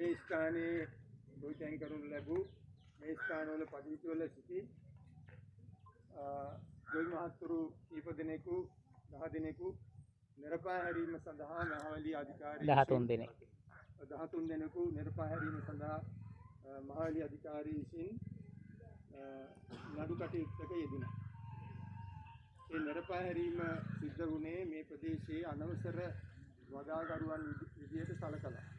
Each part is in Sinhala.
මේ ස්ථානයේ ගොවිතැන් කරනු ලැබූ මේ ස්ථානවල පදිංචිවල සිටි ගොවි මහත්තුරු කීප දෙනෙකු 10 දෙනෙකු නිරපා හැරීම සඳහා මහවැලි අධිකාරී 13 දෙනෙක් 13 දෙනෙකු නිරපා හැරීම සඳහා මහවැලි අධිකාරී විසින් නඩු කටයුත්තක යෙදුණා. ඒ නිරපා හැරීම සිද්ධ වුණේ මේ ප්‍රදේශයේ අනවසර වගාකරුවන් විදියට සලකලා.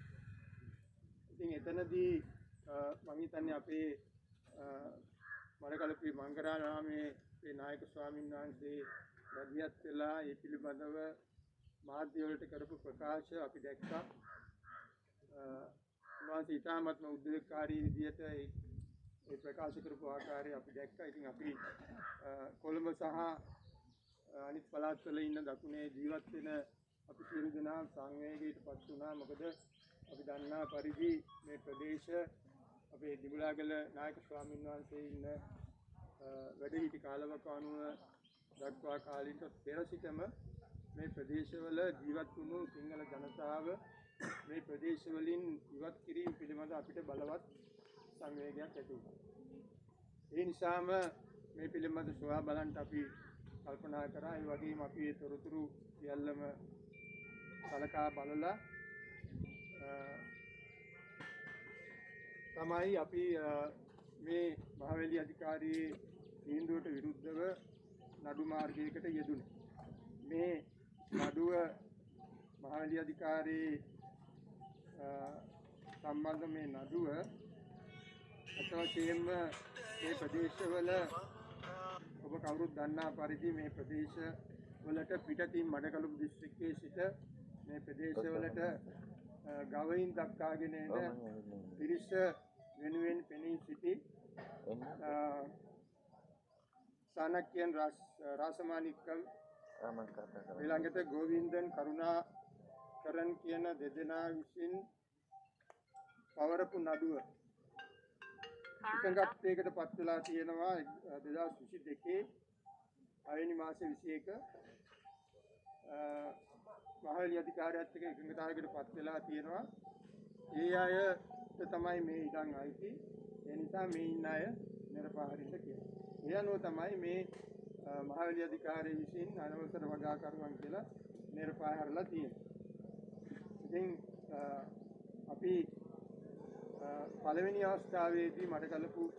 ඉතින් එතනදී මම හිතන්නේ අපේ මඩකලපුවේ මංගරාරාමේ මේ නායක ස්වාමීන් වහන්සේ වැඩියත් වෙලා ඒ පිළිබඳව මාධ්‍ය වලට කරපු ප්‍රකාශ අපි දැක්කා. උන්වහන්සේ ඉතාමත්ම උද්වේගකාරී විදියට ඒ ප්‍රකාශ කරපු ආකාරය අපි දැක්කා. ඉතින් අපි කොළඹ සහ අනිත් පළාත්වල ඉන්න දකුණේ ජීවත් වෙන අපි සියලු දෙනා සංවේගයටපත් වුණා. මොකද අපි දන්නා පරිදි මේ ප්‍රදේශ අපේ දිමුලාගල නායක ස්වාමීන් වහන්සේ ඉන්න වැඩහිටි කාලවකවානුව දක්වා කාලීක පෙර සිටම මේ ප්‍රදේශවල ජීවත් වුණු සිංහල ජනතාව මේ ප්‍රදේශවලින් ඉවත් කිරීම පිළිබඳ අපිට බලවත් සංවේගයක් ඇති වුණා. ඒ නිසාම මේ පිළිබඳ සොයා බලන්න අපි කල්පනා කරා. ඒ වගේම අපි ඒ තොරතුරු සියල්ලම සලකා බලලා තමයි අපි මේ මහවැලි අධිකාරියේ තීන්දුවට විරුද්ධව නඩු මාර්ගයකට යෙදුනේ. මේ නඩුව මහවැලි අධිකාරියේ සම්බන්ධ මේ නඩුව අතවශයෙන්ම මේ ප්‍රදේශවල ඔබ කවුරුත් දන්නා පරිදි මේ ප්‍රදේශවලට පිටතින් මඩකලපු දිස්ත්‍රික්කයේ සිට මේ ප්‍රදේශවලට ගවයින් දක්වාගෙන එන පිරිස වෙනුවෙන් පෙනී සිටි සානක්‍යයන් රාසමානික්කම් ඊළඟට ගෝවින්දන් කරුණාකරන් කියන දෙදෙනා විසින් පවරපු නඩුව එකඟත්වයකට පත් වෙලා තියෙනවා 2022 අවැනි මාසේ 21 මහවැලි අධිකාරියත් එක්ක එකඟතාවයකට පත් වෙලා තියෙනවා. ඒ අයට තමයි මේ ඉඩම් අයිති. ඒ නිසා මේ ඉන්න අය නිරපා හරින්න කියලා. ඒ අනුව තමයි මේ මහවැලි අධිකාරිය විසින් අනවසර වගාකරුවන් කියලා නිරපා හරලා තියෙන්නේ. ඉතින් අපි පළවෙනි අවස්ථාවේදී මඩකලපු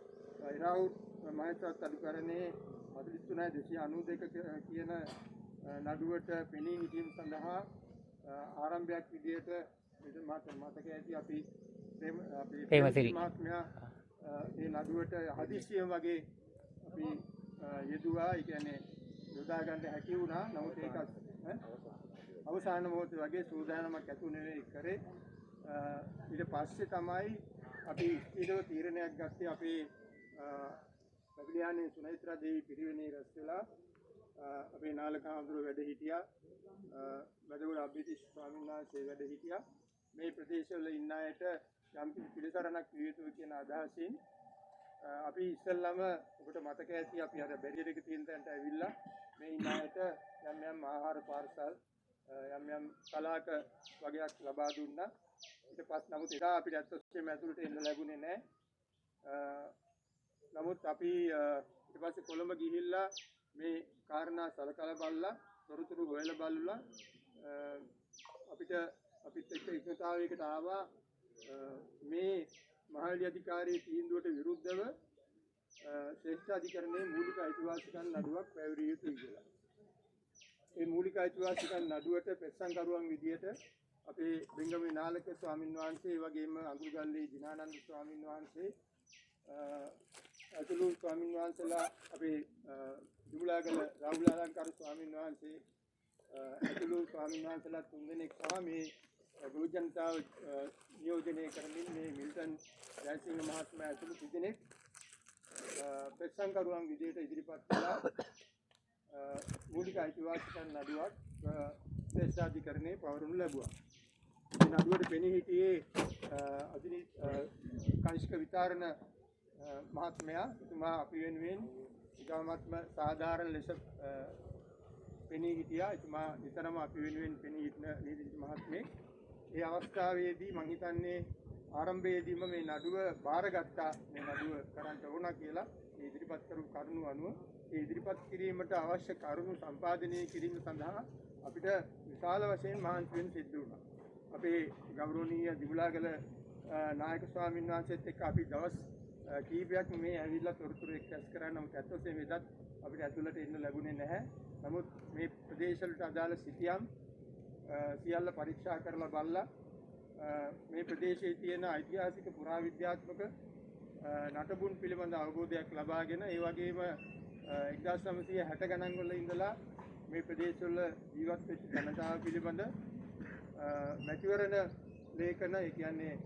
ඉරාවුත් මහේස්ත්‍රාත් අධිකරණයේ 43292 කියන නඩුවට පෙනී සිටීම සඳහා ආරම්භයක් විදියට මතක ඇති අපි මහත්මයා ඒ නඩුවට හදිස්සියෙන් වගේ අපි යෙදුවා. ඒ කියන්නේ යොදා ගන්න හැකි වුණා. නමුත් ඒක අවසාන මොහොතේ වගේ සූදානමක් ඇතු නෙවෙයි කරේ. ඊට පස්සේ තමයි අපි ඊළඟ තීරණයක් ගත්තේ. අපේ බබලියානේ සුනෛත්‍රා දේවී පිරිවෙනේ රැස් වෙලා අපේ නාලක හඳුර වැඩ හිටියා. වැඩවල අභිතිස් ස්වාමීන් වහන්සේ වැඩ හිටියා. මේ ප්‍රදේශවල ඉන්න අයට යම් පිළිසරණක් විය යුතුයි කියන අදහසින් අපි ඉස්සෙල්ලාම ඔබට මතක ඇති අපි අර බැරියර් එක තියෙන තැනට ඇවිල්ලා මේ ඉන්න අයට යම් යම් ආහාර පාර්සල් යම් යම් සලාක වගේක් ලබා දුන්නා. ඊට පස්සේ නමුත් එදා අපිට ඇත්තටම ඇතුළට එන්න ලැබුණේ නැහැ. නමුත් අපි ඊට පස්සේ කොළඹ ගිහිල්ලා මේ කාරණා සලකලා බලලා තොරතුරු හොයලා බලලා අපිත් එක්ක එකතාවයකට ආවා මේ මහවැලි අධිකාරියේ තීන්දුවට විරුද්ධව ශ්‍රේෂ්ඨ අධිකරණයේ මූලික අයිතිවාසිකම් නඩුවක් පැවරිය යුතුයි කියලා. මේ මූලික අයිතිවාසිකම් නඩුවට පෙත්සම්කරුවන් විදියට අපේ බෙන්ගමේ නාලක ස්වාමීන් වහන්සේ වගේම අඟුරුගල්ලේ දිනානන්ද ස්වාමීන් වහන්සේ අතුළු ස්වාමීන් වහන්සේලා අපේ දිමුලාගල රාහුල අලංකාර ස්වාමීන් වහන්සේ අතුළු ස්වාමීන් වහන්සේලා 3 දෙනෙක් සහ මේ ගෘහ ජනතාව නියෝජනය කරමින් මේ මිල්ටන් ජයසිංහ මහත්මයා ඇතුළු 3 දෙනෙක් පෙත්සම්කරුවන් විදියට ඉදිරිපත් කළා. මූලික අයිතිවාසිකම් නඩුවක් ශ්‍රේෂ්ඨාධිකරණයේ පවරනු ලැබුවා. මේ නඩුවට පෙනී හිටියේ කනිෂ්ක විතාරණ මහත්මයා. එතුමා අපි වෙනුවෙන් ඉතාමත්ම සාධාරණ ලෙස පෙනී හිටියා. එතුමා නිතරම අපි වෙනුවෙන් පෙනී හිටින නීතිඥ මහත්මයෙක්. ඒ අවස්ථාවේදී මම හිතන්නේ ආරම්භයේදීම මේ නඩුව බාරගත්තා මේ නඩුව කරන්න ඕන කියලා මේ ඉදිරිපත් කරපු කරුණු අනුව ඒ ඉදිරිපත් කිරීමට අවශ්‍ය කරුණු සම්පාදනය කිරීම සඳහා අපිට විශාල වශයෙන් මහන්සි වෙන්න සිද්ධ වුණා. අපේ ගෞරවනීය දිගුලාගල නායක ස්වාමීන් වහන්සේත් එක්ක අපි දවස් කීපයක් මේ ඇවිල්ලා තොරතුරු එක්රැස් කරා. නමුත් ඇත්ත වශයෙන්ම වෙදත් අපිට ඇතුළට එන්න ලැබුණේ නැහැ. නමුත් මේ ප්‍රදේශවලට අදාළ සිතියම් සියල්ල පරීක්ෂා කරලා බලලා මේ ප්‍රදේශයේ තියෙන ඓතිහාසික පුරාවිද්‍යාත්මක නටබුන් පිළිබඳ අවබෝධයක් ලබාගෙන ඒ වගේම 1960 ගණන් වල ඉඳලා මේ ප්‍රදේශවල ජීවත් වෙච්ච ජනතාව පිළිබඳ මැතිවරණ ලේඛන ඒ කියන්නේ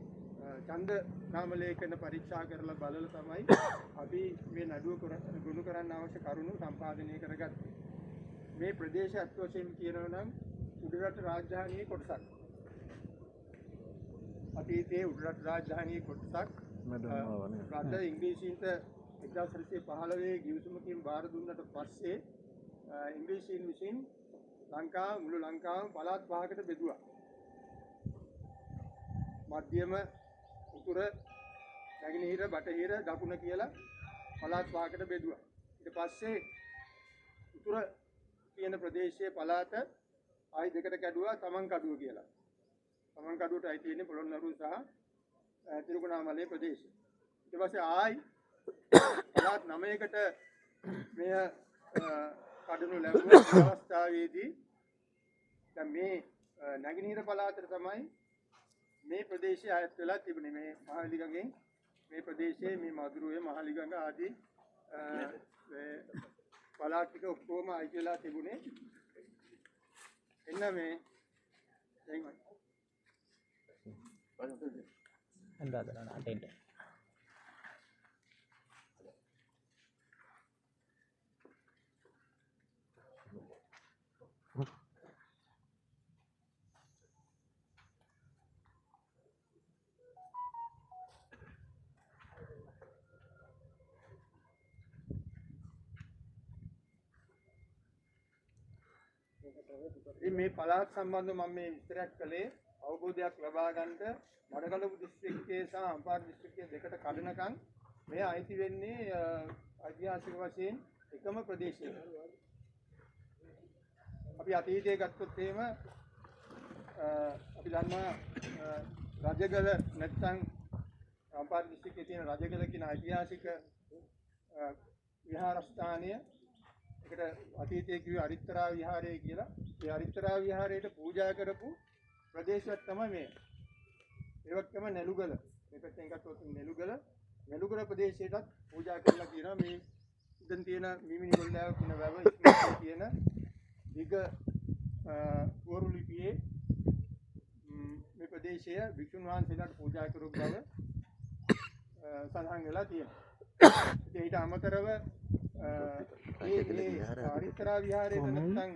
ඡන්ද නාම ලේඛන පරීක්ෂා කරලා බලලා තමයි අපි මේ නඩුව ගොනු කරන්න අවශ්‍ය කරුණු සම්පාදනය කරගත්තේ. මේ ප්‍රදේශය අත් වශයෙන් කියනවා නම් උඩරට රාජධානියේ කොටසක්. අතීතයේ උඩරට රාජධානියේ කොටසක් රට ඉංග්‍රීසීන්ට 1915 ගිවිසුමකින් බාර දුන්නට පස්සේ ඉංග්‍රීසීන් විසින් මුළු ලංකාවම පළාත් පහකට බෙදුවා. මධ්‍යම උතුර නැගෙනහිර බටහිර දකුණ කියලා පළාත් පහකට බෙදුවා. ඊට පස්සේ උතුර කියන ප්‍රදේශයේ පළාත ආයි දෙකට කැඩුවා තමන් කඩුව කියලා. තමන් කඩුවට අයිති තියෙන්නේ පොළොන්නරුව සහ තිරුකෝණාමලේ ප්‍රදේශය. ඊට පස්සේ ආයි පළාත් 9කට මෙය කඩනු ලැබුවා. අවස්ථාවේදී දැන් මේ නැගෙනහිර පළාතට තමයි මේ ප්‍රදේශය අයත් වෙලා තිබුණේ. මේ මහලිගඟෙන් මේ ප්‍රදේශයේ මේ මදුරුවේ මහලිගඟ ආදී පළාත් ටික ඔක්කොම අයිති වෙලා තිබුණේ. එන්න මේ എന്താ അട്ടേണ്ട මේ පළාත් සම්බන්ධව මම මේ විස්තරයක් කළේ අවබෝධයක් ලබා ගන්නට මඩකලපු දිස්ත්‍රික්කයේ සහ අම්පාර දිස්ත්‍රික්කයේ දෙකට කඩනකම් මේ අයිති වෙන්නේ ඓතිහාසික වශයෙන් එකම ප්‍රදේශයක. අපි අතීතයේ ගත්තොත් එහෙම අපි දන්නවා රජගල නැත්නම් අම්පාර දිස්ත්‍රික්කයේ තියෙන රජගල කියන ඓතිහාසික විහාරස්ථානය ඒකට අතීතයේ කිව්වේ අරිත්තරා විහාරය කියලා. ඒ අරිත්තරා විහාරයට පූජා කරපු ප්‍රදේශයක් තමයි මේ. ඒවත් තමයි නෙළුගල. මේ පැත්තෙන් ගත්තොත් නෙළුගල ප්‍රදේශයටත් පූජා කරලා කියනවා. මේ ඉතින් තියෙන මිමිනි ගොල්ලාව කියන වැව ඉස්මතු තියෙන දිග පුවරු ලිපියේ මේ ප්‍රදේශය වික්ෂුන් වහන්සේලාට පූජා කරපු බව සඳහන් වෙලා තියෙනවා. ඊට අමතරව අරිත්තරා විහාරයේ නැත්නම්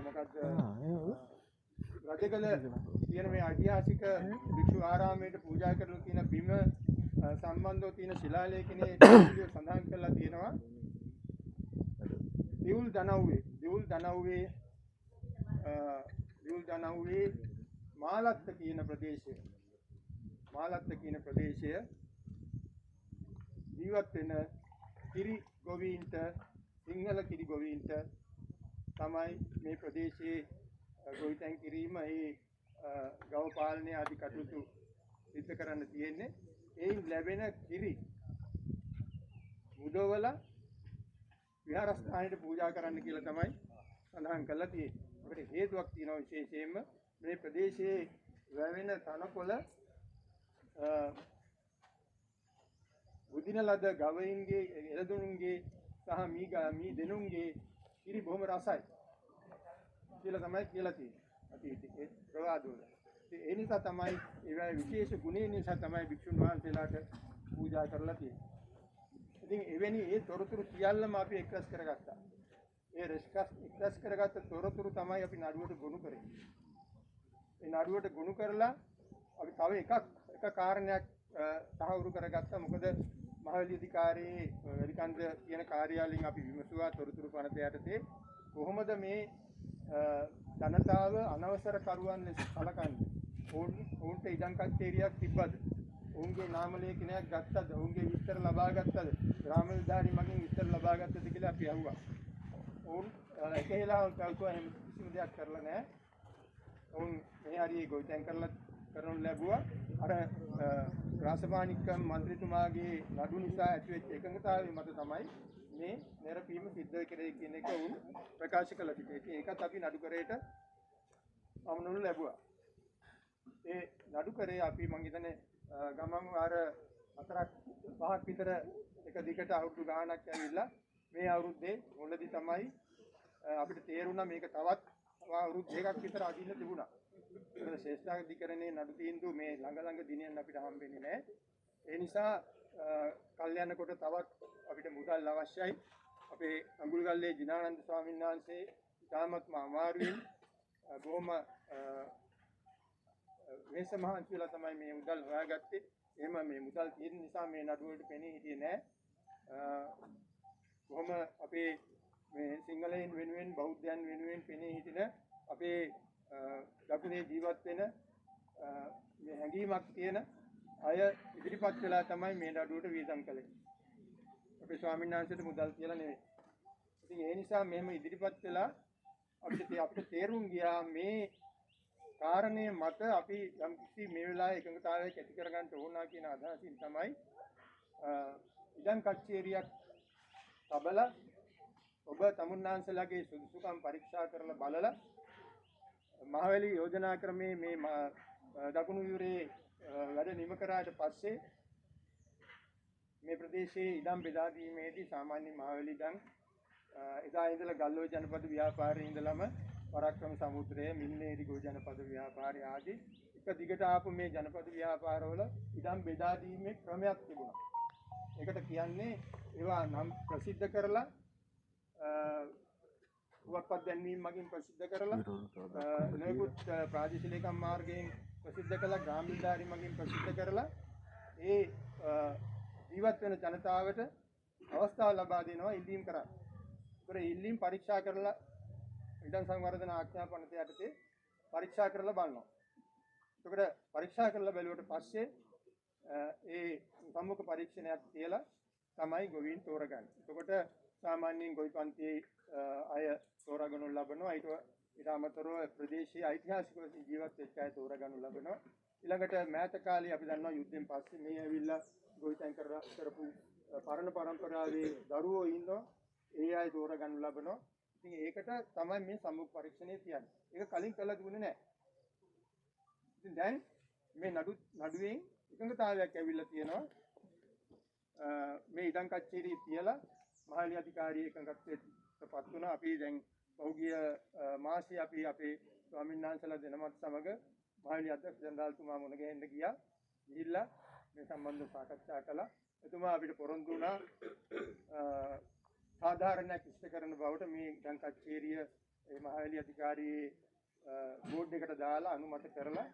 මොකක්ද රජගල කියන මේ ඓතිහාසික වික්ෂු ආරාමයට පූජා කරන තියෙන බිම සම්බන්ධව තියෙන ශිලාලේඛනයේ සඳහන් කරලා තියෙනවා. දිවුල් දනව්වේ මාලත්ත කියන ප්‍රදේශය ජීවත් වෙන කිරි ගොවීන්ට සිංහල කිරි ගොවීන්ට තමයි මේ ප්‍රදේශයේ ගොවිතැන් කිරීම ඒ ගව පාලනය ආදී කටයුතු සිදු කරන්න තියෙන්නේ. එයින් ලැබෙන කිරි මුදවලා විහාරස්ථානයට පූජා කරන්න කියලා තමයි සඳහන් කරලා තියෙන්නේ. ඒකට හේතුවක් තියෙනවා විශේෂයෙන්ම මේ ප්‍රදේශයේ වැවෙන තනකොළ උදින ලද ගවයින්ගේ එළදෙනුන්ගේ සහ මී දෙනුන්ගේ කිරි බොහොම රසයි කියලා තමයි කියලා තියෙන්නේ. අතීතයේ ප්‍රවාදවල. ඒ නිසා තමයි ඒවැ විශේෂ ගුණය නිසා තමයි භික්ෂුන් වහන්සේලාට පූජා කරලා තියෙන්නේ. ඉතින් එවැනි ඒ තොරතුරු සියල්ලම අපි එක්රැස් කරගත්තා. ඒ එක්රැස් කරගත්ත තොරතුරු තමයි අපි නඩුවට ගොනු කරේ. ඒ නඩුවට ගොනු කරලා අපි තව එක කාරණයක් තහවුරු කරගත්තා. මොකද මහවැලි අධිකාරියේ වැඩිකන්ද කියන කාර්යාලයෙන් අපි විමසුවා තොරතුරු පනත යටතේ කොහොමද මේ ජනතාව අනවසර කරුවන් ලෙස සලකන්නේ? ඔවුන්ට ඉඩම් කච්චේරියක් තිබ්බද? ඔවුන්ගේ නාම ලේඛනයක් ගත්තද? ඔවුන්ගේ විස්තර ලබා ගත්තද? ග්‍රාම විධානි මගින් විස්තර ලබා ගත්තද කියලා අපි අහුවා. ඔවුන් එක වෙලාවක කල්පුවා එහෙම කිසිම දෙයක් කරලා නැහැ. ඔවුන් මේ හරිය ගොවිතැන් කරලා කරනු ලැබුවා. අර රාසපානික්කම් මන්ත්‍රීතුමාගේ නඩු නිසා ඇතිවෙච්ච එකඟතාවය මත තමයි මේ නිරපීම සිද්ධ කරේ කියන එක ඔවුන් ප්‍රකාශ කළා. ඉතින් ඒකත් අපි නඩු කරේට අමනුණු ලැබුවා. ඒ නඩු කරේ අපි මං හිතන්නේ ගමන් වාර 4-5ක් විතර එක දිගට අවුරුදු ගාණක් ඇවිල්ලා මේ අවුරුද්දේ මුලදී තමයි අපිට තේරුණා මේක තවත් අවුරුදු දෙකක් විතර අදින්න තිබුණා. ඒක ශ්‍රේෂ්ඨාධිකරණයේ නඩු තීන්දුව මේ ළඟ දිනෙන් අපිට හම්බෙන්නේ නැහැ. ඒ නිසා කල්යන කොට තවත් අපිට මුදල් අවශ්‍යයි. අපේ අඟුල්ගල්ලේ ජිනානන්ද ස්වාමීන් වහන්සේ ඉතාමත්ම අමාරුවෙන් බොහොම මේස මහන්සි වෙලා තමයි මේ මුදල් හොයාගත්තේ. එහෙම මේ මුදල් තියෙන නිසා මේ නඩුවට පෙනී හිටියේ නැහැ. කොහොම අපේ මේ සිංහලයන් වෙනුවෙන් බෞද්ධයන් වෙනුවෙන් පෙනී හිටින අපේ දකුණේ ජීවත් වෙන මේ හැඟීමක් තියෙන අය ඉදිරිපත් වෙලා තමයි මේ නඩුවට වියදම් කළේ. අපේ ස්වාමීන් වහන්සේට මුදල් කියලා නෙවෙයි. ඉතින් ඒ නිසා මෙහෙම ඉදිරිපත් වෙලා අපිට තේරුම් ගියා මේ කාරණේ මත අපි යම් කිසි මේ වෙලාවේ එකඟතාවයක් ඇති කරගන්න ඕනා කියන අදහසින් තමයි ඉඩම් කච්චේරියක් තබලා ඔබ තමුන්නාන්සලාගේ සුදුසුකම් පරීක්ෂා කරලා බලලා මහවැලි යෝජනා ක්‍රමයේ මේ දකුණු යුරේ වැඩ නිම කරාට පස්සේ මේ ප්‍රදේශයේ ඉඩම් බෙදා දීමේදී සාමාන්‍ය මහවැලි ඉඩම් එදා ඉඳලා ගල්ඔය ජනපද ව්‍යාපාරයේ ඉඳලම පරාක්‍රම සමුද්‍රයේ මින්නේරි ගොවි ජනපද ව්‍යාපාරය ආදී එක දිගට ආපු මේ ජනපද ව්‍යාපාරවල ඉඩම් බෙදා දීමේ ක්‍රමයක් තිබුණා. ඒකට කියන්නේ ඒවා නම් ප්‍රසිද්ධ කරලා පුවත්පත් දැන්වීම මගින් ප්‍රසිද්ධ කරලා නොයෙකුත් ප්‍රාදේශීය ලේකම් මාර්ගයෙන් ප්‍රසිද්ධ කළා, ග්‍රාම නිලධාරි මගින් ප්‍රසිද්ධ කරලා ඒ ජීවත් වෙන ජනතාවට අවස්ථාව ලබා දෙනවා ඉල්ලීම් කරා. ඒතර ඉල්ලීම් පරීක්ෂා කරලා ඉඩම් සංවර්ධන ආඥා පනත යටතේ පරීක්ෂා කරලා බලනවා. එතකොට පරීක්ෂා කරලා බැලුවට පස්සේ ඒ සම්මුඛ පරීක්ෂණයක් තියලා තමයි ගොවීන් තෝරගන්නේ. එතකොට සාමාන්‍යයෙන් ගොවි පන්තියේ අය තෝරාගනු ලබනවා. ඊට අමතරව ප්‍රදේශීය ඓතිහාසික වශයෙන් ජීවත් වෙච්ච අය තෝරාගනු ලබනවා. ඊළඟට මෑත කාලේ අපි දන්නවා යුද්ධෙන් පස්සේ මේ ඇවිල්ලා ගොවිතැන් කරපු පරණ පරම්පරාවේ දරුවෝ ඉන්නවා. ඒ අය තෝරාගනු ලබනවා. ඉතින් ඒකට තමයි මේ සම්මුඛ පරීක්ෂණය කියන්නේ. ඒක කලින් කළා තිබුණේ නැහැ. ඉතින් දැන් මේ නඩුවෙන් එකඟතාවයක් ඇවිල්ලා තියෙනවා. මේ ඉඩම් කච්චේරිය තියලා මහලි අධිකාරිය එකඟත්වයටපත් වුණා. අපි දැන් පහුගිය මාසයේ අපි අපේ ස්වාමීන් වහන්සේලා දෙනමත් සමග මහලි අධ්‍යක්ෂ ජනරාල්තුමා මුණ ගැහෙන්න ගියා. ගිහිල්ලා මේ සම්බන්ධව සාකච්ඡා කළා. එතුමා අපිට පොරොන්දු වුණා සාධාරණයක් ඉෂ්ට කරන බවට මේ ඉඩම් කච්චේරිය මේ මහලි අධිකාරියේ බෝඩ් එකට දාලා අනුමත කරලා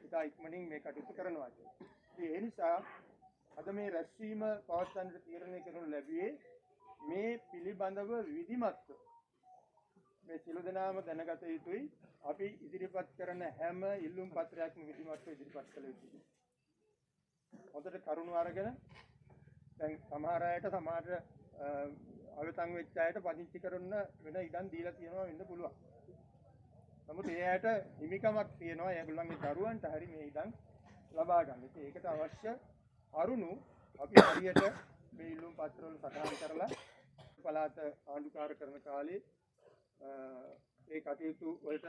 ඉතා ඉක්මනින් මේ කටයුතු කරනවා කියලා. ඒ නිසා අද මේ රැස්වීම පවත්වන්නට තීරණය කරනු ලැබුවේ මේ පිළිබඳව විධිමත්ව මේ සියලු දෙනාම දැනගත යුතුයි. අපි ඉදිරිපත් කරන හැම ඉල්ලුම් පත්‍රයක්ම විධිමත්ව ඉදිරිපත් කළ යුතුයි. හොඳට කරුණු අරගෙන දැන් සමහර අයට සමහර අවතන් වෙච්ච අයට පදිංචි කරන්න වෙන ඉඩම් දීලා තියෙනවා වෙන්න පුළුවන්. නමුත් ඒ අයට හිමිකමක් තියෙනවා ඒගොල්ලන්ගේ දරුවන්ට හරි මේ ඉඩම් ලබා ගන්න. ඉතින් ඒකට අවශ්‍ය අරුණු අපි හරියට මේ ඉල්ලුම් පත්‍රවල සටහන් කරලා පළාත ආණ්ඩුකාර කරන කාලේ ඒ කටයුතු වලට